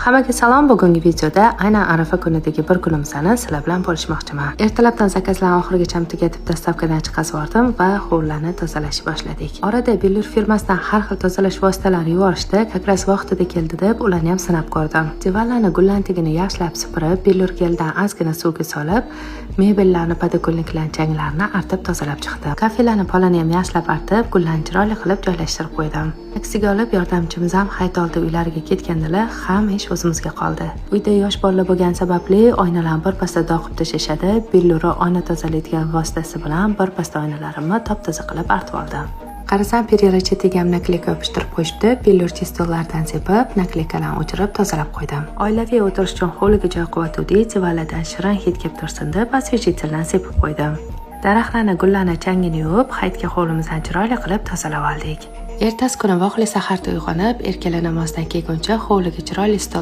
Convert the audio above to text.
Hammaga salom. Bugungi videoda aynan Arafa kunidagi bir kunimizni sizlar bilan bo'lishmoqchiman. Ertalabdan zakazlarni oxirigacha tugatib dastavkadan chiqazib va hovlani tozalashni boshladik. Orada Billur firmasidan har xil tozalash vositalari yuborishdi. Kakras vaqtida keldi deb ularni ham sinab ko'rdim. Divanlarni gullantigini yaxshilab supurib, Billur geldan ozgina suvga solib, mebellarni, podokolniklarni, changlarni artib tozalab chiqdi. Kafelarni polani ham yaxshilab artib, gullarni chiroyli qilib joylashtirib qo'ydim. Taksiga olib yordamchimiz ham hayit oldi uylariga ketgandilar, hamma ish o'zimizga qoldi. Uyda yosh bolalar bo'lgan sababli oynalarni birpasda doqib tashlashadi. Billur oyna tozalaydigan vositasi bilan birpasda oynalarimni top-toza qilib artib oldim. Qarasam, peryera chetiga ham nakleyka yopishtirib qo'yishdi. Billur chistollardan sepib, nakleykalarni o'chirib tozalab qo'ydim. Oilaviy o'tirish uchun hovliga joy qilib, divanlardan shirin hid kelib tursin deb osvetliteldan sepib qo'ydim. Daraxtlarni, gullarni changini yuvib, hayitga hovlimizni chiroyli qilib tozalab oldik. Ertasi kuni voqli saharda uyg'onib, erkala namozdan kelguncha hovliga chiroyli stol